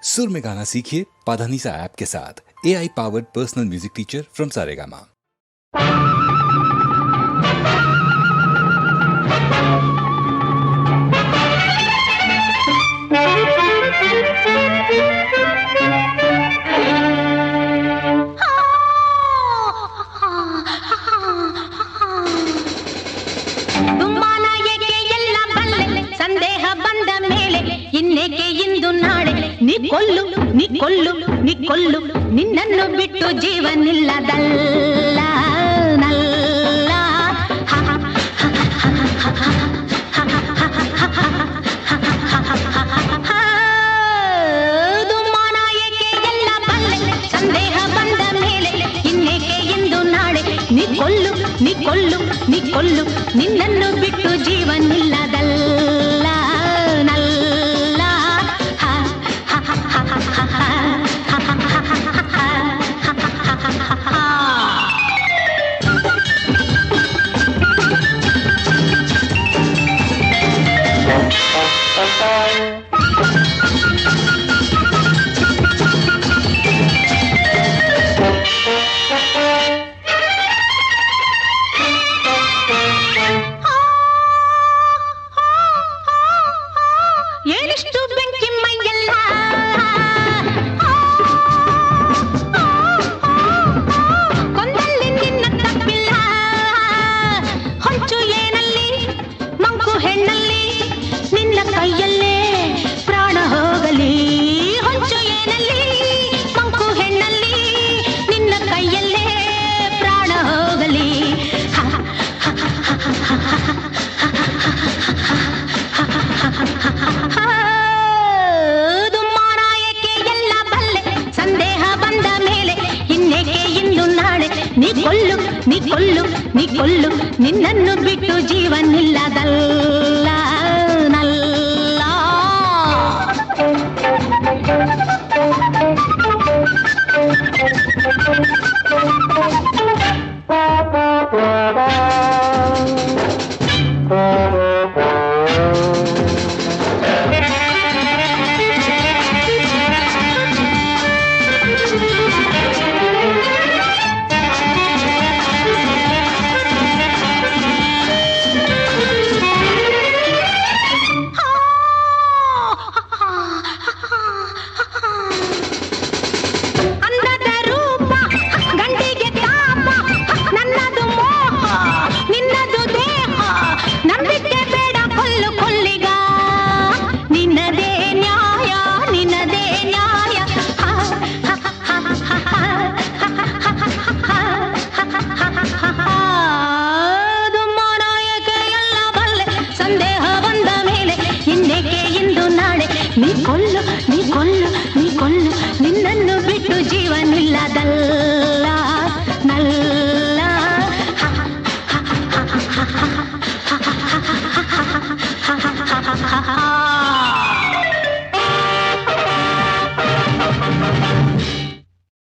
सुर में गाना सीखिए पाधानीसा ऐप के साथ। AI powered personal music teacher from Saregama. ಸಂದೇಹ ಬಂದ ಮೇಲೆ ಇನ್ನೇಕೆ ಇಂದು ನಾಳೆ ನೀ ಕೊಲ್ಲು ನೀ ಕೊಲ್ಲು ನೀ ಕೊಲ್ಲು ನಿನ್ನನ್ನು ಬಿಟ್ಟು ಜೀವನಿಲ್ಲದಲ್ಲ ನಲ್ಲ ದುಮ್ಮಾನ ಏಕೆ ಎಲ್ಲ ಬಲ್ಲೆ ಸಂದೇಹ ಬಂದ ಮೇಲೆ ಇನ್ನೇಕೆ ಇಂದು ನಾಳೆ ನೀ ಕೊಲ್ಲು ನೀ ಕೊಲ್ಲು ನೀ ಕೊಲ್ಲು ನಿನ್ನನ್ನು ಬಿಟ್ಟು ಜೀವನಿಲ್ಲದಲ್ಲ ನೀ ಕೊಲ್ಲು ನಿನ್ನನ್ನು ಬಿಟ್ಟು ಜೀವನಿಲ್ಲದಲ್ಲ ನಲ್ಲ ನೀ ಕೊಲ್ಲು ನೀ ಕೊಲ್ಲು ನೀ ಕೊಲ್ಲು ನಿನ್ನನ್ನು ಬಿಟ್ಟು ಜೀವನಿಲ್ಲದಲ್ಲ